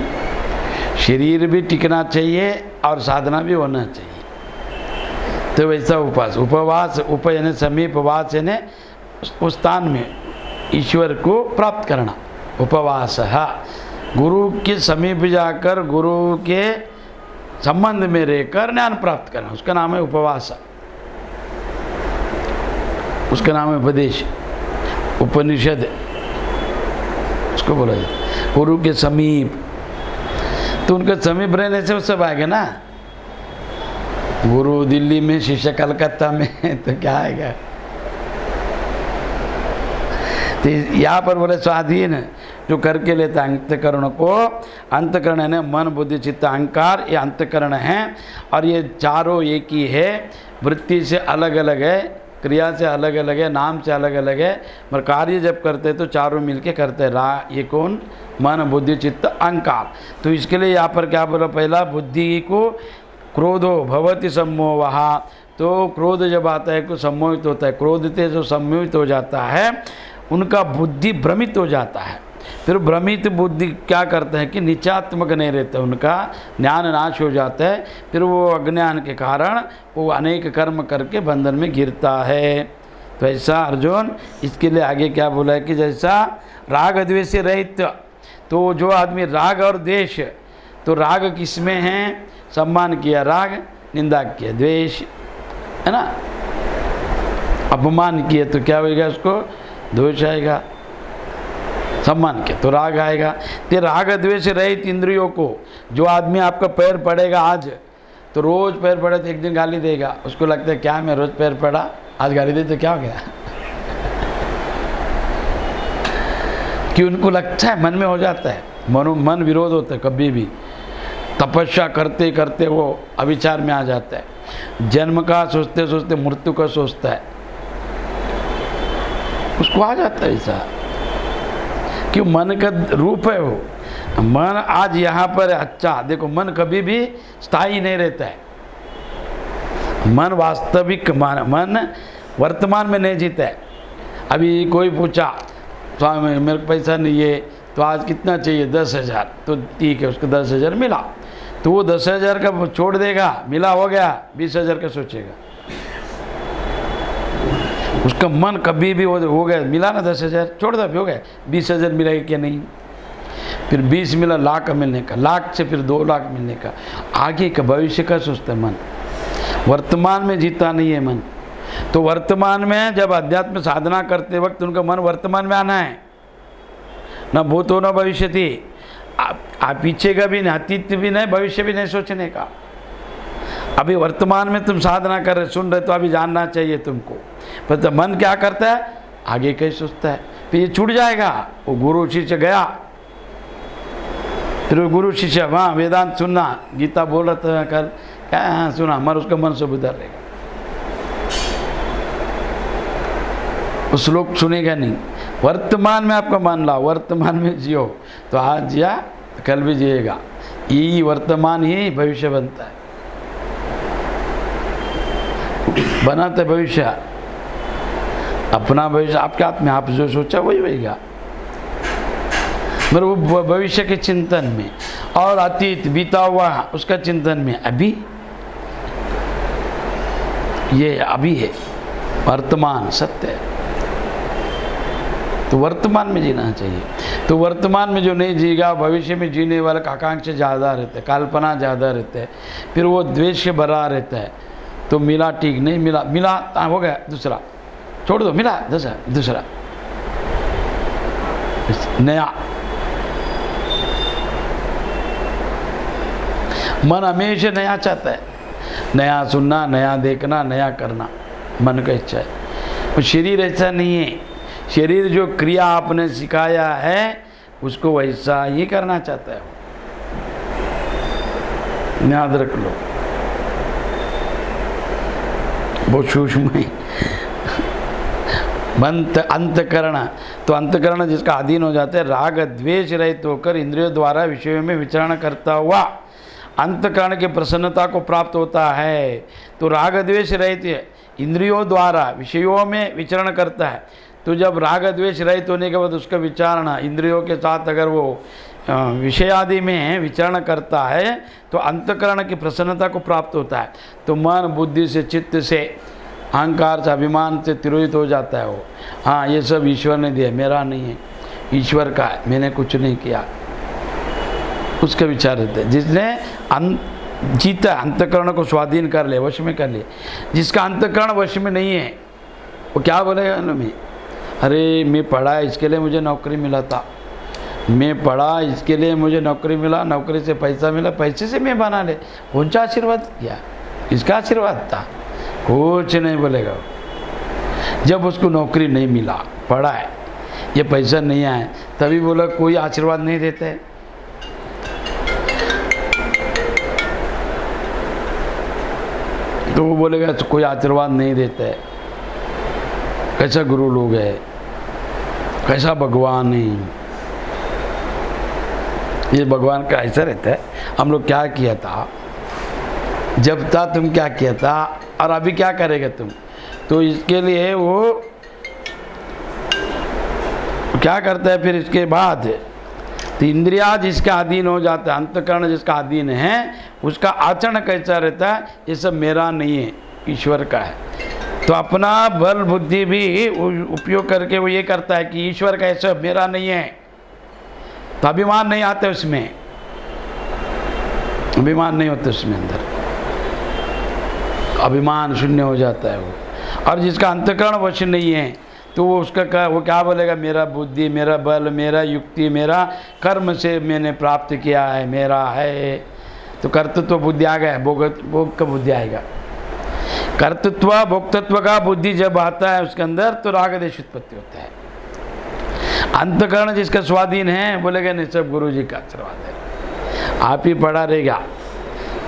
शरीर भी टिकना चाहिए और साधना भी होना चाहिए। तो वैसा उपवास, उपवास उप यानी समीप, वास यानी उस स्थान में ईश्वर को प्राप्त करना। उपवास गुरु के समीप जाकर गुरु के संबंध में रहकर ज्ञान प्राप्त करना, उसका नाम है उपवास, उसका नाम है उपदेश, उपनिषद उसको बोला जाता है। गुरु के समीप, तो उनके समीप रहने से वो सब आएगा ना। गुरु दिल्ली में, शिष्य कलकत्ता में तो क्या आएगा। तो यहाँ पर बोले स्वाधीन जो करके लेता अंतकरण को, अंतकरण है मन बुद्धि चित्त अहंकार, ये अंतकरण है। और ये चारों एक ही है, वृत्ति से अलग अलग है, क्रिया से अलग अलग है, नाम से अलग अलग है, मगर कार्य जब करते हैं तो चारों मिलके करते हैं। ये कौन? मन बुद्धि चित्त अहंकार। तो इसके लिए यहाँ पर क्या बोला? पहला बुद्धि को क्रोधो भवति सम्मोहः, तो क्रोध जब आता है को सम्मोहित होता है, क्रोध से जो सम्मोहित हो जाता है उनका बुद्धि भ्रमित हो जाता है। फिर भ्रमित बुद्धि क्या करते हैं कि निचात्मक नहीं रहते, उनका ज्ञान नाश हो जाता है। फिर वो अज्ञान के कारण वो अनेक कर्म करके बंधन में गिरता है। तो ऐसा अर्जुन, इसके लिए आगे क्या बोला है कि जैसा राग द्वेष से रहित, तो जो आदमी राग और द्वेष, तो राग किसमें है? सम्मान किया राग, निंदा किया द्वेष, है ना। अपमान किया तो क्या होगा? उसको द्वेष आएगा। सम्मान के तो राग आएगा। तो राग द्वेष रहित इंद्रियों को, जो आदमी आपका पैर पड़ेगा आज, तो रोज पैर पड़े तो एक दिन गाली देगा, उसको लगता है क्या मैं रोज पैर पड़ा, आज गाली दे तो क्या हो गया। कि उनको लगता है, मन में हो जाता है, मन विरोध होता है। कभी भी तपस्या करते करते वो अविचार में आ जाता है, जन्म का सोचते सोचते मृत्यु का सोचता है, उसको आ जाता है ऐसा। क्यों? मन का रूप है वो। मन आज यहाँ पर अच्छा देखो, मन कभी भी स्थायी नहीं रहता है। मन वास्तविक मन वर्तमान में नहीं जीता है। अभी कोई पूछा स्वामी मेरे को पैसा नहीं है, तो आज कितना चाहिए? 10,000। तो ठीक है, उसको 10,000 मिला, तो वो 10,000 का छोड़ देगा, मिला हो गया, 20,000 का सोचेगा। उसका मन कभी भी हो गया, मिला ना 10,000, छोड़ दो, हो गया 20,000 मिलेगा क्या नहीं। फिर 20 मिला, लाख मिलने का, लाख से फिर 2 लाख मिलने का, आगे का भविष्य का सोचता है मन। वर्तमान में जीता नहीं है मन। तो वर्तमान में जब अध्यात्म साधना करते वक्त उनका मन वर्तमान में आना है, न भूतो न भविष्य थी। आप पीछे का भी नहीं, अतीत भी नहीं, भविष्य भी नहीं सोचने का। अभी वर्तमान में तुम साधना कर रहे, सुन रहे, तो अभी जानना चाहिए तुमको। पर तो मन क्या करता है? आगे कहीं सोचता है, फिर ये छूट जाएगा। वो गुरु शिष्य गया, फिर वो गुरु शिष्य वहाँ वेदांत सुनना, गीता बोल रहा था कल, क्या हाँ सुना, हमारा उसका मन सब उधर रहेगा, उस लोग सुनेगा नहीं। वर्तमान में आपका मन लाओ, वर्तमान में जियो, तो आज जिया तो कल भी जिएगा। यही वर्तमान ही भविष्य बनता है, बनाते भविष्य। अपना भविष्य आपके हाथ में, आप जो सोचा वही होगा। मगर वो भविष्य के चिंतन में और अतीत बीता हुआ उसका चिंतन में, अभी ये अभी है, वर्तमान सत्य है। तो वर्तमान में जीना चाहिए। तो वर्तमान में जो नहीं जीगा, भविष्य में जीने वाला का आकांक्षा ज़्यादा रहता है, कल्पना ज़्यादा रहता है, फिर वो द्वेष से भरा रहता है। तो मिला ठीक, नहीं मिला, मिला हो गया दूसरा, छोड़ दो, मिला दूसरा नया। मन हमेशा नया चाहता है, नया सुनना, नया देखना, नया करना, मन का इच्छा है। और शरीर ऐसा नहीं है। शरीर जो क्रिया आपने सिखाया है उसको वैसा ही करना चाहता है, याद रख लो। बहुत सूक्ष्म है। अंतकरण, तो अंतकरण जिसका अधीन हो जाता है, राग द्वेष रहित होकर इंद्रियों द्वारा विषयों में विचरण करता हुआ अंतकरण की प्रसन्नता को प्राप्त होता है। तो राग द्वेष रहित इंद्रियों द्वारा विषयों में विचरण करता है। तो जब राग द्वेष रहित होने के बाद उसका विचारणा इंद्रियों के साथ अगर वो विषय आदि में विचरण करता है तो अंतकरण की प्रसन्नता को प्राप्त होता है। तो मन बुद्धि से चित्त से अहंकार से अभिमान से तिरोहित हो जाता है वो। हाँ, ये सब ईश्वर ने दिया, मेरा नहीं है, ईश्वर का है, मैंने कुछ नहीं किया, उसका विचार रहता है। जिसने जीता अंतकरण को स्वाधीन कर ले, वश में कर ले। जिसका अंतकरण वश में नहीं है वो क्या बोलेगा ना, मैं अरे मैं पढ़ा इसके लिए मुझे नौकरी मिला था, मैं पढ़ा इसके लिए मुझे नौकरी मिला, नौकरी से पैसा मिला, पैसे से मैं बना ले। कौन सा आशीर्वाद किया? इसका आशीर्वाद था? कुछ नहीं बोलेगा। जब उसको नौकरी नहीं मिला, पढ़ा है, ये पैसा नहीं आया, तभी बोला कोई आशीर्वाद नहीं देते है। तो वो बोलेगा तो कोई आशीर्वाद नहीं देता है। कैसा गुरु लोग है, कैसा भगवान है। ये भगवान का ऐसा रहता है, हम लोग क्या किया था, जब था तुम क्या किया था और अभी क्या करेगा तुम। तो इसके लिए वो क्या करता है फिर इसके बाद, तो इंद्रिया जिसका अधीन हो जाता है, अंतकरण जिसका अधीन है, उसका आचरण कैसा रहता है, ये सब मेरा नहीं है, ईश्वर का है। तो अपना बल बुद्धि भी उपयोग करके वो ये करता है कि ईश्वर का ऐसा मेरा नहीं है। तो अभिमान नहीं आते उसमें, अभिमान नहीं होता उसमें, अंदर अभिमान शून्य हो जाता है वो। और जिसका अंतकरण वश नहीं है तो वो उसका वो क्या बोलेगा, मेरा बुद्धि, मेरा बल, मेरा युक्ति, मेरा कर्म से मैंने प्राप्त किया है, मेरा है। तो कर्तृत्व बुद्धि आ गया, भोग का बुद्धि आएगा। कर्तृत्व भोक्तत्व का बुद्धि जब आता है उसके अंदर तो राग देश उत्पत्ति होता है। अंतकरण जिसका स्वाधीन है बोलेगा नहीं, सब गुरु जी का आशीर्वाद है, आप ही पढ़ा रहेगा,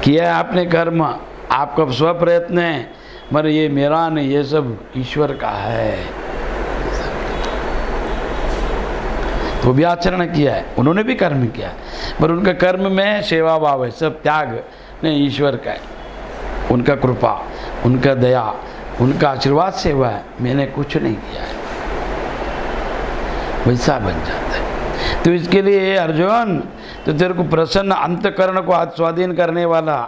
किया है आपने कर्म, आपका स्व प्रयत्न है, मगर ये मेरा नहीं, ये सब ईश्वर का है। तो भी आचरण किया है, उन्होंने भी कर्म किया है, पर उनका कर्म में सेवा भाव है, सब त्याग नहीं, ईश्वर का है, उनका कृपा, उनका दया, उनका आशीर्वाद से हुआ है, मैंने कुछ नहीं किया है, वैसा बन जाता है। तो इसके लिए अर्जुन, तो तेरे को प्रसन्न अंतकरण को स्वाधीन करने वाला,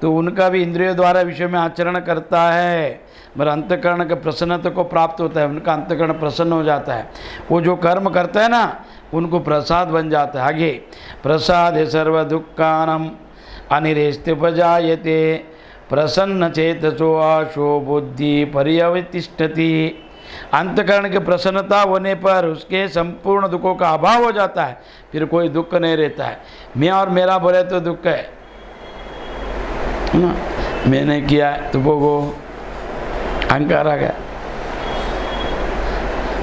तो उनका भी इंद्रियों द्वारा विषय में आचरण करता है, मगर अंतकरण के प्रसन्नता को प्राप्त होता है, उनका अंतकरण प्रसन्न हो जाता है। वो जो कर्म करता है ना, उनको प्रसाद बन जाता है। आगे प्रसाद सर्व दुक्खानम अनिरेस्त्युपजायते प्रसन्न चेतसो आशो बुद्धि पर्यवतिष्ठति। अंतकरण की प्रसन्नता होने पर उसके संपूर्ण दुखों का अभाव हो जाता है, फिर कोई दुख नहीं रहता है। मैं और मेरा बोले तो दुख है ना, मैंने किया तो भोगो, अहंकार आ गया।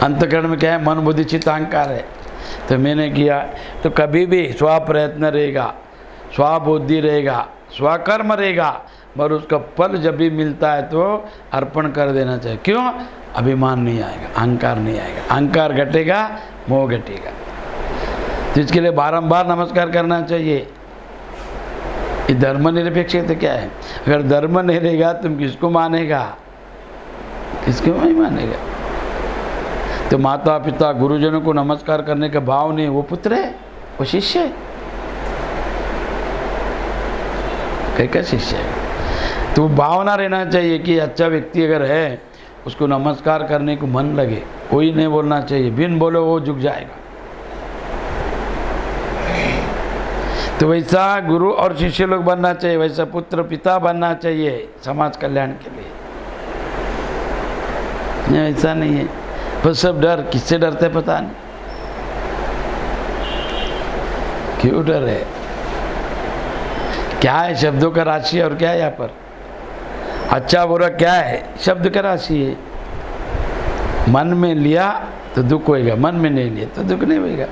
अंतकरण में क्या है, मन बुद्धि चित्त अहंकार है। तो मैंने किया, तो कभी भी स्व प्रयत्न रहेगा, स्वबुद्धि रहेगा, स्वकर्म रहेगा, मगर उसका फल जब भी मिलता है तो अर्पण कर देना चाहिए। क्यों? अभिमान नहीं आएगा, अहंकार नहीं आएगा, अहंकार घटेगा, मोह घटेगा। तो इसके लिए बारंबार नमस्कार करना चाहिए। ये धर्मनिरपेक्षता क्या है? अगर धर्म नहीं रहेगा तुम किसको मानेगा, किसको नहीं मानेगा? तो माता पिता गुरुजनों को नमस्कार करने का भाव नहीं, वो पुत्र है, वो शिष्य है, कैसा शिष्य है। तो भावना रहना चाहिए कि अच्छा व्यक्ति अगर है उसको नमस्कार करने को मन लगे, कोई नहीं बोलना चाहिए, बिन बोले वो झुक जाएगा। तो वैसा गुरु और शिष्य लोग बनना चाहिए, वैसा पुत्र पिता बनना चाहिए समाज कल्याण के लिए। ऐसा नहीं है बस सब डर, किससे डरते पता नहीं, क्यों डर है, क्या है शब्दों का राशि और क्या है यहाँ पर अच्छा बुरा क्या है, शब्द का राशि है। मन में लिया तो दुख होएगा, मन में नहीं लिया तो दुख नहीं होएगा।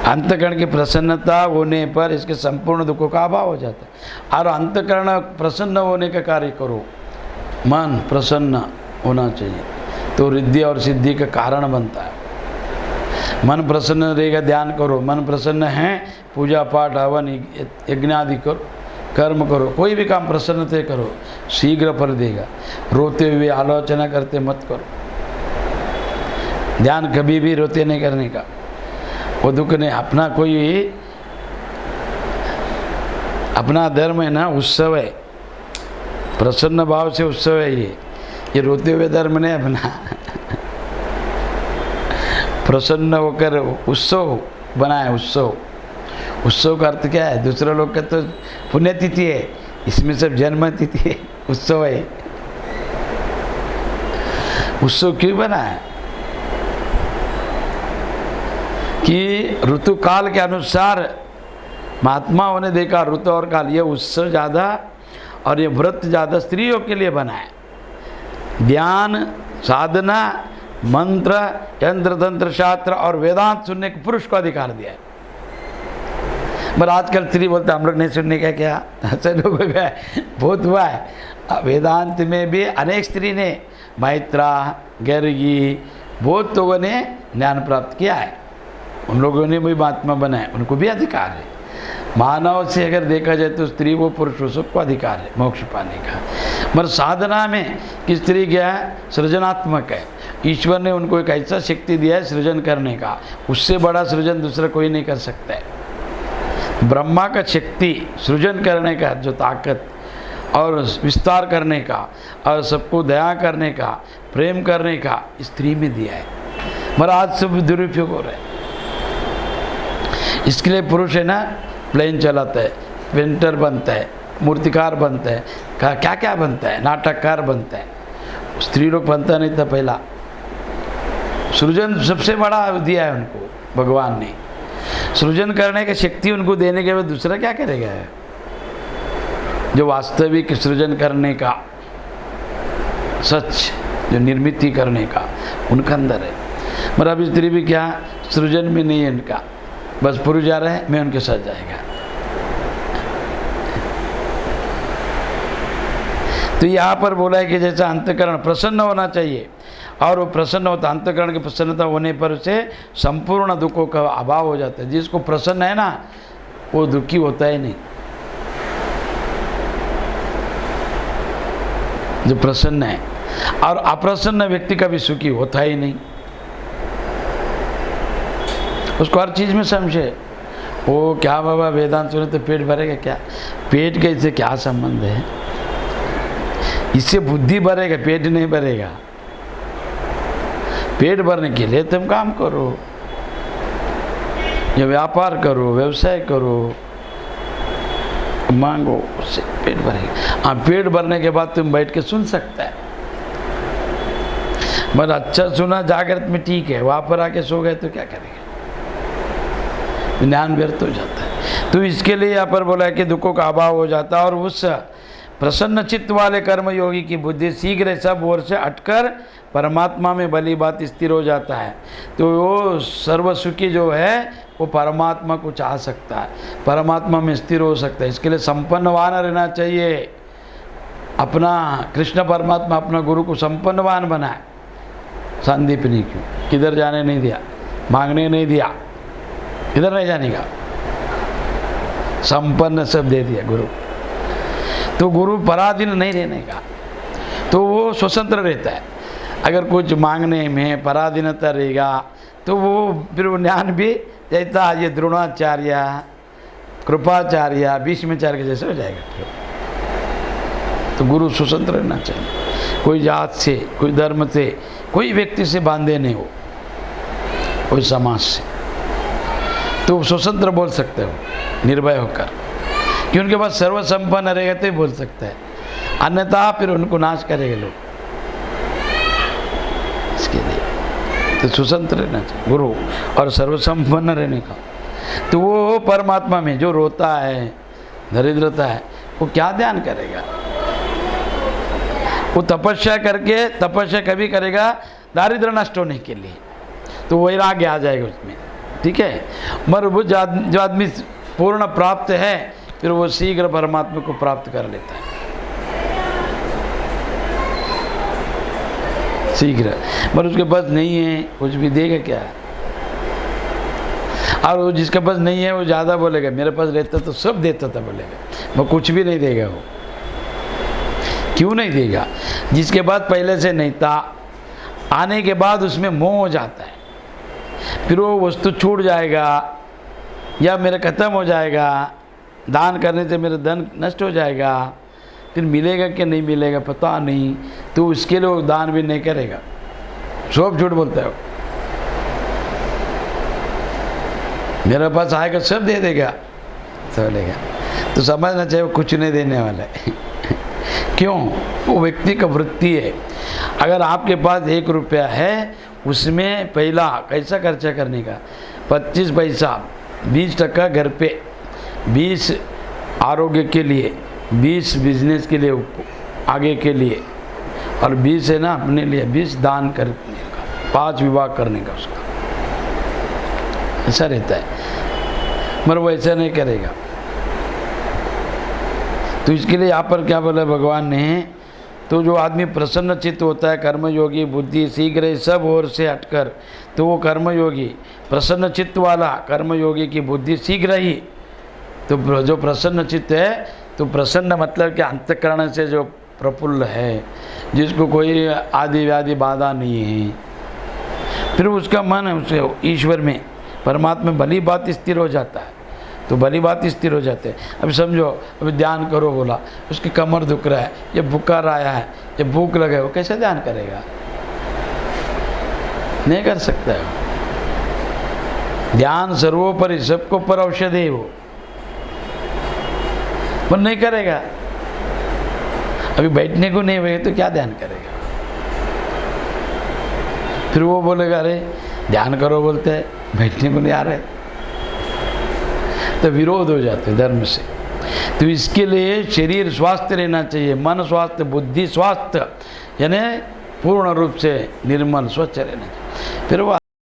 अंतकरण की प्रसन्नता होने पर इसके संपूर्ण दुखों का अभाव हो जाता है। और अंतकरण प्रसन्न होने का कार्य करो, मन प्रसन्न होना चाहिए, तो रिद्धि और सिद्धि का कारण बनता है। मन प्रसन्न रहेगा, ध्यान करो। मन प्रसन्न है, पूजा पाठ हवन यज्ञ आदि करो, कर्म करो, कोई भी काम प्रसन्न से करो, शीघ्र फल देगा। रोते हुए आलोचना करते मत करो। ध्यान कभी भी रोते नहीं करने का, वो दुख नहीं। अपना कोई अपना धर्म है ना, उत्सव है, प्रसन्न भाव से उत्सव है ये रोते हुए धर्म नहीं अपना। प्रसन्न होकर उत्सव बनाए, उत्सव। उत्सव का अर्थ क्या है? दूसरे लोग का तो पुण्यतिथि है, इसमें सब जन्म तिथि है, उत्सव है। उत्सव क्यों बना है? कि ऋतु काल के अनुसार महात्माओं ने देखा ऋतु और काल, ये उत्सव ज़्यादा और ये व्रत ज़्यादा स्त्रियों के लिए बना है। ध्यान, साधना, मंत्र, यंत्र तंत्र शास्त्र और वेदांत सुनने को पुरुष को अधिकार दिया है। पर आजकल स्त्री बोलते हम लोग नहीं सुनने का, क्या ऐसे लोग बहुत हुआ है। वेदांत में भी अनेक स्त्री ने, मैत्रा, गर्गी, बहुत लोगों ने ज्ञान प्राप्त किया है, उन लोगों ने भी महात्मा बनाए, उनको भी अधिकार है। मानव से अगर देखा जाए तो स्त्री वो पुरुष सबको अधिकार है मोक्ष पाने का। मगर साधना में कि स्त्री क्या है? सृजनात्मक है। ईश्वर ने उनको एक ऐसा शक्ति दिया है सृजन करने का, उससे बड़ा सृजन दूसरा कोई नहीं कर सकता है। ब्रह्मा का शक्ति सृजन करने का, जो ताकत और विस्तार करने का और सबको दया करने का, प्रेम करने का स्त्री में दिया है। मगर आज सब दुरुपयोग हो रहा है। इसके लिए पुरुष है ना, प्लेन चलाता है, पेंटर बनता है, मूर्तिकार बनता है, क्या क्या बनता है, नाटककार बनता है। स्त्री लोग बनता नहीं था पहला। सृजन सबसे बड़ा दिया है उनको भगवान ने। सृजन करने की शक्ति उनको देने के बाद दूसरा क्या करेगा? जो वास्तविक सृजन करने का, सच जो निर्मित करने का उनका अंदर है। मगर अभी स्त्री भी क्या सृजन में नहीं है इनका, बस पुरुष जा रहे हैं, मैं उनके साथ जाएगा। तो यहाँ पर बोला है कि जैसा अंतःकरण प्रसन्न होना चाहिए, और वो प्रसन्न होता, अंतःकरण की प्रसन्नता होने पर उसे संपूर्ण दुखों का अभाव हो जाता है। जिसको प्रसन्न है ना, वो दुखी होता ही नहीं। जो प्रसन्न है, और अप्रसन्न व्यक्ति का भी सुखी होता ही नहीं। उसको हर चीज़ में संशय। वो क्या बाबा वेदांत सुने तो पेट भरेगा क्या? पेट के इससे क्या संबंध है? इससे बुद्धि भरेगा, पेट नहीं भरेगा। पेट भरने के लिए तुम काम करो, या व्यापार करो, व्यवसाय करो, मांगो, उससे पेट भरेगा। हाँ, पेट भरने के बाद तुम बैठ के सुन सकता है, मगर अच्छा सुना जागृत में ठीक है, वहाँ पर आके सो गए तो क्या करेंगे? ज्ञान व्यर्थ हो जाता है। तो इसके लिए यहाँ पर बोला है कि दुखों का अभाव हो जाता है, और उस प्रसन्न चित्त वाले कर्मयोगी की बुद्धि शीघ्र सब ओर से हटकर परमात्मा में भली बात स्थिर हो जाता है। तो वो सर्वसुखी जो है वो परमात्मा को चाह सकता है, परमात्मा में स्थिर हो सकता है। इसके लिए संपन्नवान रहना चाहिए। अपना कृष्ण परमात्मा अपना गुरु को संपन्नवान बनाए। संदीप ने क्यों किधर जाने नहीं दिया, मांगने नहीं दिया, किधर नहीं जाने का, संपन्न सब दे दिया गुरु। तो गुरु पराधीन नहीं रहने का, तो वो स्वतंत्र रहता है। अगर कुछ मांगने में पराधीनता रहेगा तो वो फिर वो ज्ञान भी जैसा ये द्रोणाचार्य, कृपाचार्य, भीष्माचार्य के जैसे हो जाएगा। तो गुरु स्वतंत्र रहना चाहिए, कोई जात से, कोई धर्म से, कोई व्यक्ति से बांधे नहीं हो, कोई समाज से। तो स्वतंत्र बोल सकते हो निर्भय होकर, कि उनके पास सर्वसंपन्न रहेगा तो ही बोल सकता है, अन्यथा फिर उनको नाश करेंगे लोग। इसके लिए तो स्वतंत्र रहना चाहिए गुरु, और सर्वसंपन्न रहने का। तो वो परमात्मा में जो रोता है, दरिद्रता है, वो क्या ध्यान करेगा? वो तपस्या करके, तपस्या कभी करेगा दारिद्र नष्ट होने के लिए, तो वैराग्य आ जाएगा उसमें, ठीक है। मगर वो जो आदमी पूर्ण प्राप्त है, फिर वो शीघ्र परमात्मा को प्राप्त कर लेता है, शीघ्र। मगर उसके पास नहीं है, कुछ भी देगा क्या? और वो जिसके पास नहीं है वो ज़्यादा बोलेगा, मेरे पास रहता तो सब देता था बोलेगा, वो कुछ भी नहीं देगा। वो क्यों नहीं देगा? जिसके पास पहले से नहीं था, आने के बाद उसमें मोह हो जाता है, फिर वो वस्तु छूट जाएगा या मेरा ख़त्म हो जाएगा, दान करने से मेरा धन नष्ट हो जाएगा, फिर मिलेगा कि नहीं मिलेगा पता नहीं, तो उसके लिए वो दान भी नहीं करेगा, सब झूठ बोलता है। मेरे पास आएगा सब दे देगा बोलेगा, तो समझना चाहिए वो कुछ नहीं देने वाला है। क्यों? वो व्यक्ति का वृत्ति है। अगर आपके पास 1 रुपया है, उसमें पहला कैसा खर्चा करने का, 25 पैसा 20% घर पे, 20 आरोग्य के लिए, 20 बिजनेस के लिए आगे के लिए, और 20 है ना अपने लिए, 20 दान करने का, 5 विवाह करने का, उसका ऐसा रहता है। मगर वो ऐसा नहीं करेगा। तो इसके लिए यहाँ पर क्या बोला भगवान ने, तो जो आदमी प्रसन्न चित्त होता है, कर्मयोगी बुद्धि शीघ्र ही सब ओर से हटकर, तो वो कर्मयोगी प्रसन्न चित्त वाला कर्मयोगी की बुद्धि शीघ्र ही, तो जो प्रसन्न चित्त है, तो प्रसन्न मतलब कि अंतःकरण से जो प्रफुल्ल है, जिसको कोई आदि व्याधि बाधा नहीं है, फिर उसका मन है उसे ईश्वर में परमात्मा भली बात स्थिर हो जाता है। तो भली बात स्थिर हो जाते हैं। अभी समझो, अभी ध्यान करो बोला, उसकी कमर दुख रहा है, ये बुखार आया है, ये भूख लगे, वो कैसे ध्यान करेगा? नहीं कर सकता है। ध्यान सर्वोपरि, सबको पर औषधि है वो नहीं करेगा। अभी बैठने को नहीं हुए तो क्या ध्यान करेगा? फिर वो बोलेगा अरे ध्यान करो बोलते हैं, बैठने को नहीं आ रहे, तो विरोध हो जाते हैं धर्म से। तो इसके लिए शरीर स्वास्थ्य रहना चाहिए, मन स्वास्थ्य, बुद्धि स्वास्थ्य, यानी पूर्ण रूप से निर्मल स्वच्छ रहना चाहिए। फिर वो